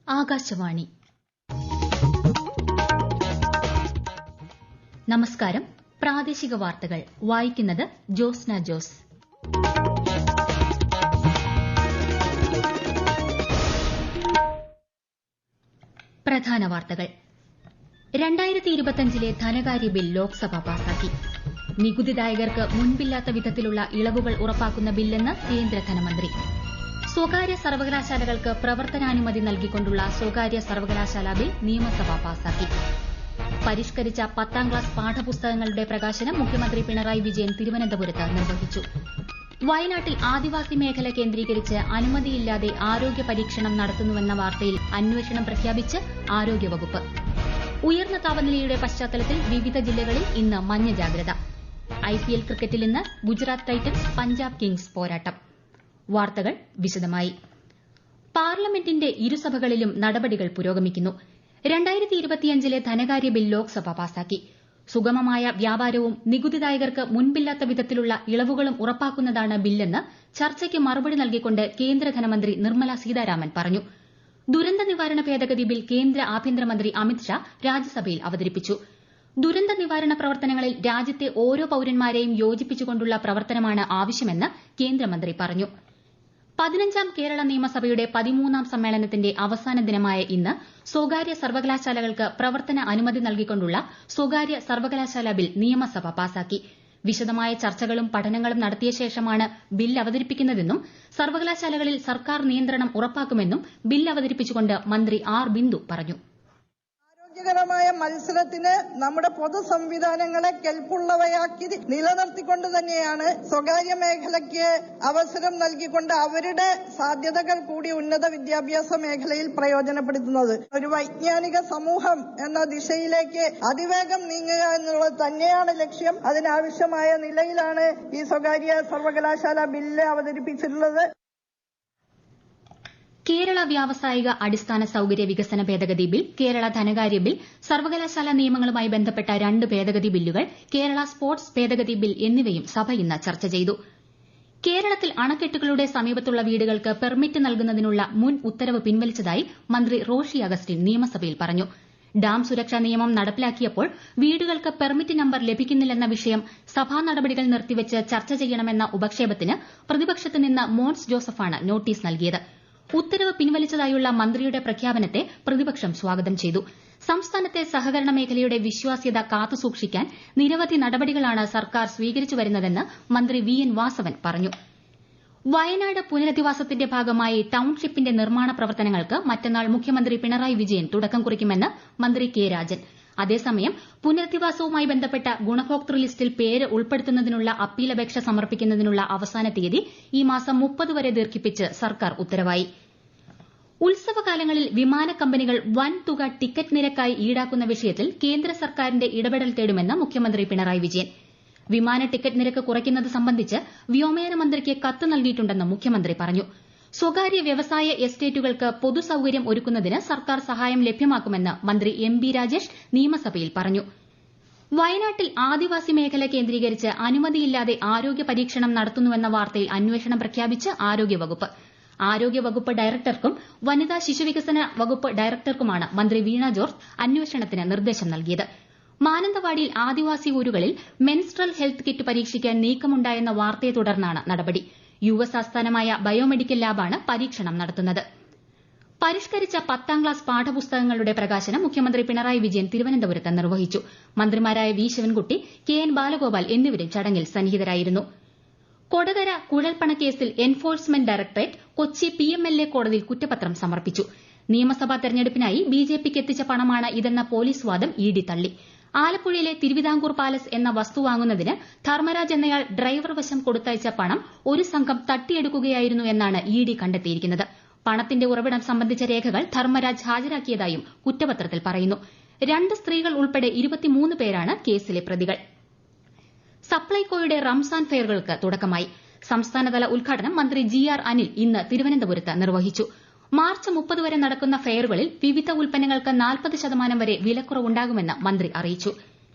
ആകാശവാണി. നമസ്കാരം. പ്രാദേശിക വാർത്തകൾ വായിക്കുന്നത് ജോസ്ന ജോസ്. പ്രധാന വാർത്തകൾ. 2025 ധനകാര്യ ബിൽ ലോക്സഭ പാസാക്കി. നികുതിദായകർക്ക് മുൻപില്ലാത്ത വിധത്തിലുള്ള ഇളവുകൾ ഉറപ്പാക്കുന്ന ബില്ലെന്ന് കേന്ദ്ര ധനമന്ത്രി. സ്വകാര്യ സർവകലാശാലകൾക്ക് പ്രവർത്തനാനുമതി നൽകിക്കൊണ്ടുള്ള സ്വകാര്യ സർവകലാശാല ബിൽ നിയമസഭ പാസാക്കി. പരിഷ്കരിച്ച 10ാം ക്ലാസ് പാഠപുസ്തകങ്ങളുടെ പ്രകാശനം മുഖ്യമന്ത്രി പിണറായി വിജയൻ തിരുവനന്തപുരത്ത് നിർവഹിച്ചു. വയനാട്ടിൽ ആദിവാസി മേഖല കേന്ദ്രീകരിച്ച് അനുമതിയില്ലാതെ ആരോഗ്യ പരീക്ഷണം നടത്തുന്നുവെന്ന വാർത്തയിൽ അന്വേഷണം പ്രഖ്യാപിച്ച് ആരോഗ്യവകുപ്പ്. ഉയർന്ന താപനിലയുടെ പശ്ചാത്തലത്തിൽ വിവിധ ജില്ലകളിൽ ഇന്ന് മഞ്ഞ ജാഗ്രത. IPL ക്രിക്കറ്റിൽ ഇന്ന് ഗുജറാത്ത് ടൈറ്റൻസ് പഞ്ചാബ് കിങ്സ് പോരാട്ടം. വാർത്തകൾ വിശദമായി. പാർലമെന്റിന്റെ ഇരുസഭകളിലും നടപടികൾ പുരോഗമിക്കുന്നു. 2025 ധനകാര്യ ബിൽ ലോക്സഭ പാസാക്കി. സുഗമമായ വ്യാപാരവും നികുതിദായകർക്ക് മുൻപില്ലാത്ത വിധത്തിലുള്ള ഇളവുകളും ഉറപ്പാക്കുന്നതാണ് ബില്ലെന്ന് ചർച്ചയ്ക്ക് മറുപടി നൽകിക്കൊണ്ട് കേന്ദ്ര ധനമന്ത്രി നിർമ്മല സീതാരാമൻ പറഞ്ഞു. ദുരന്ത നിവാരണ ഭേദഗതി ബിൽ കേന്ദ്ര ആഭ്യന്തരമന്ത്രി അമിത്ഷാ രാജ്യസഭയിൽ അവതരിപ്പിച്ചു. ദുരന്ത നിവാരണ പ്രവർത്തനങ്ങളിൽ രാജ്യത്തെ ഓരോ പൌരന്മാരെയും യോജിപ്പിച്ചുകൊണ്ടുള്ള പ്രവർത്തനമാണ് ആവശ്യമെന്ന് കേന്ദ്രമന്ത്രി പറഞ്ഞു. 15ാം കേരള നിയമസഭയുടെ 13ാം സമ്മേളനത്തിന്റെ അവസാന ദിനമായ ഇന്ന് സ്വകാര്യ സർവകലാശാലകൾക്ക് പ്രവർത്തന അനുമതി നൽകിക്കൊണ്ടുള്ള സ്വകാര്യ സർവകലാശാല ബിൽ നിയമസഭ പാസാക്കി. വിശദമായ ചർച്ചകളും പഠനങ്ങളും നടത്തിയ ശേഷമാണ് ബിൽ അവതരിപ്പിക്കുന്നതെന്നും സർവകലാശാലകളിൽ സർക്കാർ നിയന്ത്രണം ഉറപ്പാക്കുമെന്നും ബിൽ അവതരിപ്പിച്ചുകൊണ്ട് മന്ത്രി ആർ ബിന്ദു പറഞ്ഞു. ആരോഗ്യകരമായ മത്സരത്തിന് നമ്മുടെ പൊതു സംവിധാനങ്ങളെ കെൽപ്പുള്ളവയാക്കി നിലനിർത്തിക്കൊണ്ട് തന്നെയാണ് സ്വകാര്യ മേഖലയ്ക്ക് അവസരം നൽകിക്കൊണ്ട് അവരുടെ സാധ്യതകൾ കൂടി ഉന്നത വിദ്യാഭ്യാസ മേഖലയിൽ പ്രയോജനപ്പെടുത്തുന്നത്. ഒരു വൈജ്ഞാനിക സമൂഹം എന്ന ദിശയിലേക്ക് അതിവേഗം നീങ്ങുക എന്നുള്ളത് തന്നെയാണ് ലക്ഷ്യം. അതിനാവശ്യമായ നിലയിലാണ് ഈ സ്വകാര്യ സർവകലാശാല ബില്ല് അവതരിപ്പിച്ചിട്ടുള്ളത്. കേരള വ്യാവസായിക അടിസ്ഥാന സൌകര്യ വികസന ഭേദഗതി ബിൽ, കേരള ധനകാര്യ ബിൽ, സർവകലാശാല നിയമങ്ങളുമായി ബന്ധപ്പെട്ട 2 ഭേദഗതി ബില്ലുകൾ, കേരള സ്പോർട്സ് ഭേദഗതി ബിൽ എന്നിവയും സഭ ഇന്ന് ചർച്ച ചെയ്തു. കേരളത്തിൽ അണക്കെട്ടുകളുടെ സമീപത്തുള്ള വീടുകൾക്ക് പെർമിറ്റ് നൽകുന്നതിനുള്ള മുൻ ഉത്തരവ് പിൻവലിച്ചതായി മന്ത്രി റോഷി അഗസ്റ്റിൻ നിയമസഭയിൽ പറഞ്ഞു. ഡാം സുരക്ഷാ നിയമം നടപ്പിലാക്കിയപ്പോൾ വീടുകൾക്ക് പെർമിറ്റ് നമ്പർ ലഭിക്കുന്നില്ലെന്ന വിഷയം സഭാ നടപടികൾ നിർത്തിവച്ച് ചർച്ച ചെയ്യണമെന്ന ഉപക്ഷേപത്തിന് പ്രതിപക്ഷത്ത് നിന്ന് മോൻസ് ജോസഫാണ് നോട്ടീസ് നൽകിയത്. ഉത്തരവ് പിൻവലിച്ചതായുള്ള മന്ത്രിയുടെ പ്രഖ്യാപനത്തെ പ്രതിപക്ഷം സ്വാഗതം ചെയ്തു. സംസ്ഥാനത്തെ സഹകരണ മേഖലയുടെ വിശ്വാസ്യത കാത്തുസൂക്ഷിക്കാൻ നിരവധി നടപടികളാണ് സർക്കാർ സ്വീകരിച്ചു വരുന്നതെന്ന് മന്ത്രി VN വാസവൻ പറഞ്ഞു. വയനാട് പുനരധിവാസത്തിന്റെ ഭാഗമായി ടൌൺഷിപ്പിന്റെ നിർമ്മാണ പ്രവർത്തനങ്ങൾക്ക് മറ്റന്നാൾ മുഖ്യമന്ത്രി പിണറായി വിജയൻ തുടക്കം കുറിക്കുമെന്ന് മന്ത്രി കെ രാജൻ. അതേസമയം പുനരധിവാസവുമായി ബന്ധപ്പെട്ട ഗുണഭോക്തൃ ലിസ്റ്റിൽ പേര് ഉൾപ്പെടുത്തുന്നതിനുള്ള അപ്പീലപേക്ഷ സമർപ്പിക്കുന്നതിനുള്ള അവസാന തീയതി ഈ മാസം 30 വരെ ദീർഘിപ്പിച്ച് സർക്കാർ ഉത്തരവായി. ഉത്സവകാലങ്ങളിൽ വിമാന കമ്പനികൾ വൻതുക ടിക്കറ്റ് നിരക്കായി ഈടാക്കുന്ന വിഷയത്തിൽ കേന്ദ്ര സർക്കാരിന്റെ ഇടപെടൽ തേടുമെന്ന് മുഖ്യമന്ത്രി പിണറായി വിജയൻ. വിമാന ടിക്കറ്റ് നിരക്ക് കുറയ്ക്കുന്നത് സംബന്ധിച്ച് വ്യോമയാന മന്ത്രിക്ക് കത്ത് നൽകിയിട്ടുണ്ടെന്ന് മുഖ്യമന്ത്രി പറഞ്ഞു. സ്വകാര്യ വ്യവസായ എസ്റ്റേറ്റുകൾക്ക് പൊതുസൌകര്യം ഒരുക്കുന്നതിന് സർക്കാർ സഹായം ലഭ്യമാക്കുമെന്ന് മന്ത്രി MB രാജേഷ് നിയമസഭയിൽ പറഞ്ഞു. വയനാട്ടിൽ ആദിവാസി മേഖല കേന്ദ്രീകരിച്ച് അനുമതിയില്ലാതെ ആരോഗ്യ പരീക്ഷണം നടത്തുന്നുവെന്ന വാർത്തയിൽ അന്വേഷണം പ്രഖ്യാപിച്ച് ആരോഗ്യവകുപ്പ്. ആരോഗ്യവകുപ്പ് ഡയറക്ടർക്കും വനിതാ ശിശുവികസന വകുപ്പ് ഡയറക്ടർക്കുമാണ് മന്ത്രി വീണ ജോർജ് അന്വേഷണത്തിന് നിർദ്ദേശം നൽകിയത്. മാനന്തവാടിയിൽ ആദിവാസി ഊരുകളിൽ മെൻസ്ട്രൽ ഹെൽത്ത് കിറ്റ് പരീക്ഷിക്കാൻ നീക്കമുണ്ടായെന്ന വാർത്തയെ തുടർന്നാണ് നടപടി. US ആസ്ഥാനമായ ബയോമെഡിക്കൽ ലാബാണ് പരീക്ഷണം നടത്തുന്നത്. പരിഷ്കരിച്ച 10ാം ക്ലാസ് പാഠപുസ്തകങ്ങളുടെ പ്രകാശനം മുഖ്യമന്ത്രി പിണറായി വിജയൻ തിരുവനന്തപുരത്ത് നിർവഹിച്ചു. മന്ത്രിമാരായ V ശിവൻകുട്ടി, KN ബാലഗോപാൽ എന്നിവരും ചടങ്ങിൽ സന്നിഹിതരായിരുന്നു. കൊടകര കുഴൽപ്പണക്കേസിൽ എൻഫോഴ്സ്മെന്റ് ഡയറക്ടറേറ്റ് കൊച്ചി PMLA കോടതിയിൽ കുറ്റപത്രം സമർപ്പിച്ചു. നിയമസഭാ തെരഞ്ഞെടുപ്പിനായി BJPക്ക് എത്തിച്ച പണമാണ് ഇതെന്ന പോലീസ് വാദം ED തള്ളി. ആലപ്പുഴയിലെ തിരുവിതാംകൂർ പാലസ് എന്ന വസ്തു വാങ്ങുന്നതിന് ധർമ്മരാജ് എന്നയാൾ ഡ്രൈവർ വശം കൊടുത്തയച്ച പണം ഒരു സംഘം തട്ടിയെടുക്കുകയായിരുന്നു എന്നാണ് ED കണ്ടെത്തിയിരിക്കുന്നത്. പണത്തിന്റെ ഉറവിടം സംബന്ധിച്ച രേഖകൾ ധർമ്മരാജ് ഹാജരാക്കിയതായും കുറ്റപത്രത്തിൽ പറയുന്നു. 2 സ്ത്രീകൾ ഉൾപ്പെടെ 23 പേരാണ് കേസിലെ പ്രതികൾ. സപ്ലൈകോയുടെ റംസാൻ ഫെയറുകൾക്ക് തുടക്കമായി. സംസ്ഥാനതല ഉദ്ഘാടനം മന്ത്രി GR അനിൽ ഇന്ന് തിരുവനന്തപുരത്ത് നിർവഹിച്ചു. മാർച്ച് 30 വരെ നടക്കുന്ന ഫെയറുകളിൽ വിവിധ ഉൽപ്പന്നങ്ങൾക്ക് 40% വരെ വിലക്കുറവുണ്ടാകുമെന്ന് മന്ത്രി അറിയിച്ചു.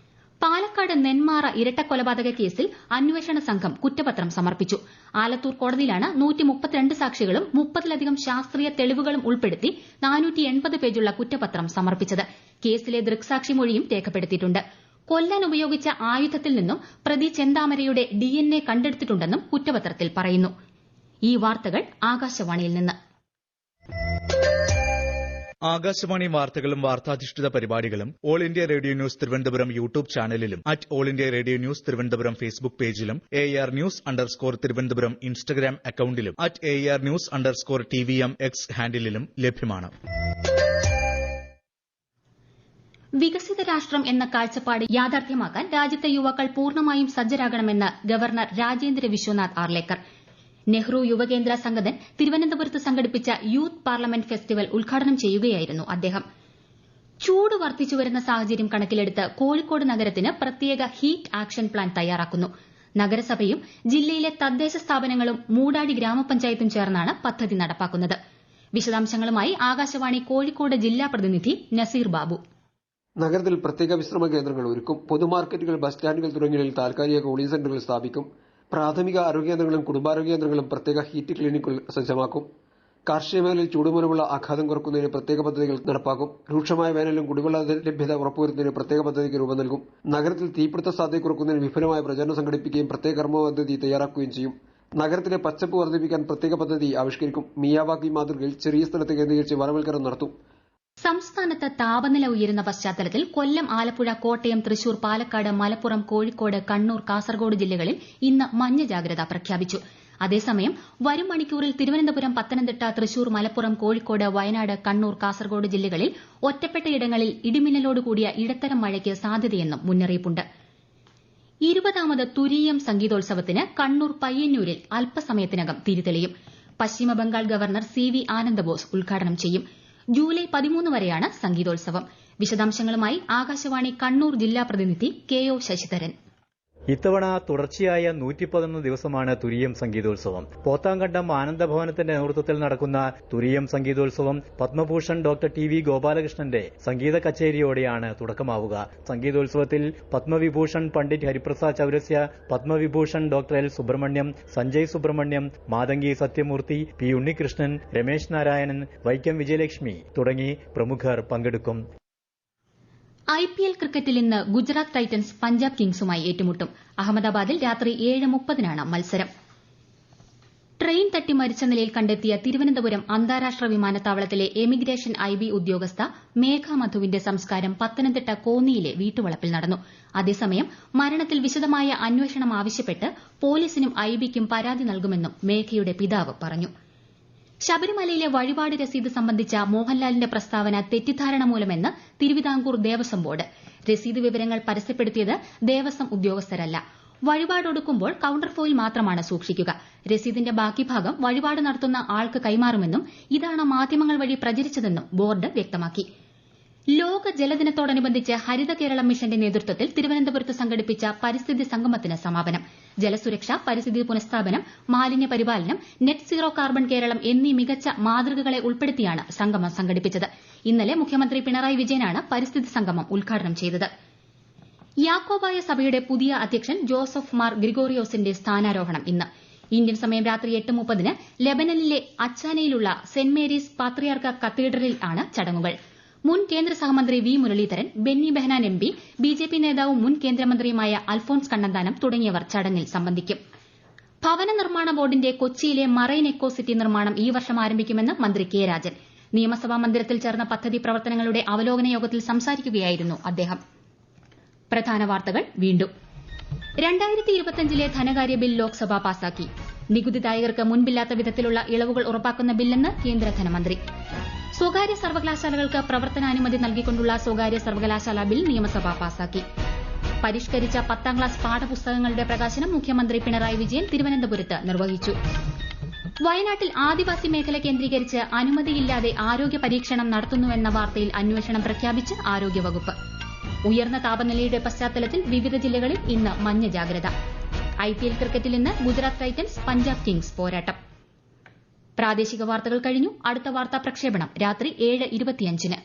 പാലക്കാട് നെന്മാറ ഇരട്ടക്കൊലപാതക കേസിൽ അന്വേഷണ സംഘം കുറ്റപത്രം സമർപ്പിച്ചു. ആലത്തൂർ കോടതിയിലാണ് 132 സാക്ഷികളും 30ലധികം ശാസ്ത്രീയ തെളിവുകളും ഉൾപ്പെടുത്തി 480 പേജുള്ള കുറ്റപത്രം സമർപ്പിച്ചത്. കേസിലെ ദൃക്സാക്ഷിമൊഴിയും രേഖപ്പെടുത്തിയിട്ടുണ്ട്. കൊല്ലാൻ ഉപയോഗിച്ച ആയുധത്തിൽ നിന്നും പ്രതി ചെന്താമരയുടെ DNA കണ്ടെടുത്തിട്ടുണ്ടെന്നും കുറ്റപത്രത്തിൽ പറയുന്നു. ഈ വാർത്തകൾ ആകാശവാണിയിൽ നിന്ന്. ആകാശവാണി വാർത്തകളും വാർത്താധിഷ്ഠിത പരിപാടികളും all India radio news Thiruvananthapuram YouTube ചാനലിലും all India radio news Thiruvananthapuram Facebook പേജിലും AR News_ തിരുവനന്തപുരം ഇൻസ്റ്റഗ്രാം അക്കൌണ്ടിലും AR News_TVM X ഹാൻഡിലും ലഭ്യമാണ്. വികസിത രാഷ്ട്രം എന്ന കാഴ്ചപ്പാട് യാഥാർത്ഥ്യമാക്കാൻ രാജ്യത്തെ യുവാക്കൾ പൂർണ്ണമായും സജ്ജരാകണമെന്ന് ഗവർണർ രാജേന്ദ്ര വിശ്വനാഥ് ആർലേക്കർ. നെഹ്റു യുവകേന്ദ്ര സംഗതൻ തിരുവനന്തപുരത്ത് സംഘടിപ്പിച്ച യൂത്ത് പാർലമെന്റ് ഫെസ്റ്റിവൽ ഉദ്ഘാടനം ചെയ്യുകയായിരുന്നു അദ്ദേഹം. ചൂട് വർദ്ധിച്ചുവരുന്ന സാഹചര്യം കണക്കിലെടുത്ത് കോഴിക്കോട് നഗരത്തിന് പ്രത്യേക ഹീറ്റ് ആക്ഷൻ പ്ലാൻ തയ്യാറാക്കുന്നു. നഗരസഭയും ജില്ലയിലെ തദ്ദേശ സ്ഥാപനങ്ങളും മൂടാടി ഗ്രാമപഞ്ചായത്തും ചേർന്നാണ് പദ്ധതി നടപ്പാക്കുന്നത്. വിശദാംശങ്ങളുമായി ആകാശവാണി കോഴിക്കോട് ജില്ലാ പ്രതിനിധി നസീർ ബാബു. നഗരത്തിൽ പ്രത്യേക വിശ്രമ കേന്ദ്രങ്ങൾ ഒരുക്കും. പൊതുമാർക്കറ്റുകൾ, ബസ് സ്റ്റാൻഡുകൾ തുടങ്ങിയവയിൽ താൽക്കാലിക കൂളിംഗ് സെന്ററുകൾ സ്ഥാപിക്കും. പ്രാഥമിക ആരോഗ്യ കേന്ദ്രങ്ങളും കുടുംബാരോഗ്യ കേന്ദ്രങ്ങളും പ്രത്യേക ഹീറ്റ് ക്ലിനിക്കുകൾ സജ്ജമാക്കും. കാർഷിക മേഖലയിൽ ചൂടുമൂലമുള്ള ആഘാതം കുറയ്ക്കുന്നതിന് പ്രത്യേക പദ്ധതികൾ നടപ്പാക്കും. രൂക്ഷമായ വേനലിലും കുടിവെള്ള ലഭ്യത ഉറപ്പുവരുത്തുന്നതിന് പ്രത്യേക പദ്ധതിക്ക് രൂപം നൽകും. നഗരത്തിൽ തീപിടുത്ത സാധ്യത കുറയ്ക്കുന്നതിന് വിപുലമായ പ്രചാരണം സംഘടിപ്പിക്കുകയും പ്രത്യേക കർമ്മ പദ്ധതി തയ്യാറാക്കുകയും ചെയ്യും. നഗരത്തിലെ പച്ചപ്പ് വർദ്ധിപ്പിക്കാൻ പ്രത്യേക പദ്ധതി ആവിഷ്കരിക്കും. മിയാവാക്കി മാതൃകയിൽ ചെറിയ സ്ഥലത്ത് കേന്ദ്രീകരിച്ച് വനവൽക്കരണം നടത്തും. സംസ്ഥാനത്ത് താപനില ഉയരുന്ന പശ്ചാത്തലത്തിൽ കൊല്ലം, ആലപ്പുഴ, കോട്ടയം, തൃശൂർ, പാലക്കാട്, മലപ്പുറം, കോഴിക്കോട്, കണ്ണൂർ, കാസർഗോഡ് ജില്ലകളിൽ ഇന്ന് മഞ്ഞ ജാഗ്രത പ്രഖ്യാപിച്ചു. അതേസമയം വരും മണിക്കൂറിൽ തിരുവനന്തപുരം, പത്തനംതിട്ട, തൃശൂർ, മലപ്പുറം, കോഴിക്കോട്, വയനാട്, കണ്ണൂർ, കാസർഗോഡ് ജില്ലകളിൽ ഒറ്റപ്പെട്ടയിടങ്ങളിൽ ഇടിമിന്നലോടുകൂടിയ ഇടത്തരം മഴയ്ക്ക് സാധ്യതയെന്നും മുന്നറിയിപ്പുണ്ട്. 20ാമത് തുരീയം സംഗീതോത്സവത്തിന് കണ്ണൂർ പയ്യന്നൂരിൽ അല്പസമയത്തിനകം തിരിതെളിയും. പശ്ചിമബംഗാൾ ഗവർണർ CV ആനന്ദബോസ് ഉദ്ഘാടനം ചെയ്യും. ജൂലൈ 13 വരെയാണ് സംഗീതോത്സവം. വിശദാംശങ്ങളുമായി ആകാശവാണി കണ്ണൂർ ജില്ലാ പ്രതിനിധി KO ശശിധരൻ. ഇത്തവണ തുടർച്ചയായ 111 ദിവസമാണ് തുരീയം സംഗീതോത്സവം. പോത്താങ്കണ്ടം ആനന്ദഭവനത്തിന്റെ നേതൃത്വത്തിൽ നടക്കുന്ന തുരീയം സംഗീതോത്സവം പത്മഭൂഷൺ ഡോക്ടർ TV ഗോപാലകൃഷ്ണന്റെ സംഗീത കച്ചേരിയോടെയാണ് തുടക്കമാവുക. സംഗീതോത്സവത്തിൽ Padmavibhushan Pandit Hariprasad Chaurasia, Padmavibhushan doctor L Subramaniam, Sanjay Subramaniam, Mathangi Sathyamoorthy, P Unnikrishnan, Ramesh Narayanan, Vaikom Vijayalakshmi തുടങ്ങി പ്രമുഖർ പങ്കെടുക്കും. IPL ക്രിക്കറ്റിൽ ഇന്ന് ഗുജറാത്ത് ടൈറ്റൻസ് പഞ്ചാബ് കിങ്സുമായി ഏറ്റുമുട്ടും. അഹമ്മദാബാദിൽ രാത്രി 7:30-നാണ് മത്സരം. ട്രെയിൻ തട്ടി മരിച്ച നിലയിൽ കണ്ടെത്തിയ തിരുവനന്തപുരം അന്താരാഷ്ട്ര വിമാനത്താവളത്തിലെ എമിഗ്രേഷൻ IB ഉദ്യോഗസ്ഥ മേഘ മധുവിന്റെ സംസ്കാരം പത്തനംതിട്ട കോന്നിയിലെ വീട്ടുവളപ്പിൽ നടന്നു. അതേസമയം മരണത്തിൽ വിശദമായ അന്വേഷണം ആവശ്യപ്പെട്ട് പോലീസിനും IBക്കും പരാതി നൽകുമെന്നും മേഘയുടെ പിതാവ് പറഞ്ഞു. ശബരിമലയിലെ വഴിപാട് രസീത് സംബന്ധിച്ച മോഹൻലാലിന്റെ പ്രസ്താവന തെറ്റിദ്ധാരണ മൂലമെന്ന് തിരുവിതാംകൂർ ദേവസ്വം ബോർഡ്. രസീത് വിവരങ്ങൾ പരസ്യപ്പെടുത്തിയത് ദേവസ്വം ഉദ്യോഗസ്ഥരല്ല. വഴിപാടൊടുക്കുമ്പോൾ കൌണ്ടർ ഫോയിൽ മാത്രമാണ് സൂക്ഷിക്കുക. രസീതിന്റെ ബാക്കി ഭാഗം വഴിപാട് നടത്തുന്ന ആൾക്ക് കൈമാറുമെന്നും ഇതാണ് മാധ്യമങ്ങൾ വഴി പ്രചരിച്ചതെന്നും ബോർഡ് വ്യക്തമാക്കി. ലോക ജലദിനത്തോടനുബന്ധിച്ച് ഹരിത കേരളം മിഷന്റെ നേതൃത്വത്തിൽ തിരുവനന്തപുരത്ത് സംഘടിപ്പിച്ച പരിസ്ഥിതി സംഗമത്തിന് സമാപനം. ജലസുരക്ഷ, പരിസ്ഥിതി പുനഃസ്ഥാപനം, മാലിന്യ പരിപാലനം, നെറ്റ് സീറോ കാർബൺ കേരളം എന്നീ മികച്ച മാതൃകകളെ ഉൾപ്പെടുത്തിയാണ് സംഗമം സംഘടിപ്പിച്ചത്. ഇന്നലെ മുഖ്യമന്ത്രി പിണറായി വിജയനാണ് പരിസ്ഥിതി സംഗമം ഉദ്ഘാടനം ചെയ്തത്. യാക്കോബായ സഭയുടെ പുതിയ അധ്യക്ഷൻ ജോസഫ് മാർ ഗ്രിഗോറിയോസിന്റെ സ്ഥാനാരോഹണം ഇന്ന്. ഇന്ത്യൻ സമയം രാത്രി 8:30-ന് ലെബനനിലെ അച്ചാനയിലുള്ള സെന്റ് മേരീസ് പാത്രിയാർക്ക കത്തീഡ്രലിൽ ആണ് ചടങ്ങുകൾ. മുൻ കേന്ദ്ര സഹമന്ത്രി V Muraleedharan, Benny Behanan MP, BJP നേതാവും മുൻ കേന്ദ്രമന്ത്രിയുമായ അൽഫോൺസ് കണ്ണന്താനം തുടങ്ങിയവർ ചടങ്ങിൽ സംബന്ധിക്കും. ഭവന നിർമ്മാണ ബോർഡിന്റെ കൊച്ചിയിലെ മറൈൻ എക്കോ സിറ്റി നിർമ്മാണം ഈ വർഷം ആരംഭിക്കുമെന്ന് മന്ത്രി K രാജൻ. നിയമസഭാ മന്ദിരത്തിൽ ചേർന്ന പദ്ധതി പ്രവർത്തനങ്ങളുടെ അവലോകന യോഗത്തിൽ സംസാരിക്കുകയായിരുന്നു അദ്ദേഹം. പ്രധാന വാർത്തകൾ വീണ്ടും. 2025-ലെ ധനകാര്യ ബിൽ ലോക്സഭ പാസാക്കി. നികുതിദായകർക്ക് മുൻപില്ലാത്ത വിധത്തിലുള്ള ഇളവുകൾ ഉറപ്പാക്കുന്ന ബില്ലെന്ന് കേന്ദ്ര ധനമന്ത്രി. സ്വകാര്യ സർവകലാശാലകൾക്ക് പ്രവർത്തനാനുമതി നൽകിക്കൊണ്ടുള്ള സ്വകാര്യ സർവകലാശാല ബിൽ നിയമസഭ പാസാക്കി. പരിഷ്കരിച്ച 10ാം ക്ലാസ് പാഠപുസ്തകങ്ങളുടെ പ്രകാശനം മുഖ്യമന്ത്രി പിണറായി വിജയൻ തിരുവനന്തപുരത്ത് നിർവഹിച്ചു. വയനാട്ടിൽ ആദിവാസി മേഖല കേന്ദ്രീകരിച്ച് അനുമതിയില്ലാതെ ആരോഗ്യ പരീക്ഷണം നടത്തുന്നുവെന്ന വാർത്തയിൽ അന്വേഷണം പ്രഖ്യാപിച്ച് ആരോഗ്യവകുപ്പ്. ഉയർന്ന താപനിലയുടെ പശ്ചാത്തലത്തിൽ വിവിധ ജില്ലകളിൽ ഇന്ന് മഞ്ഞ ജാഗ്രത. IPL ക്രിക്കറ്റിൽ ഇന്ന് ഗുജറാത്ത് ടൈറ്റൻസ് പഞ്ചാബ് കിങ്സ് പോരാട്ടം. പ്രാദേശിക വാർത്തകൾ കഴിഞ്ഞു. അടുത്ത വാർത്താ പ്രക്ഷേപണം രാത്രി 7:25-ന്.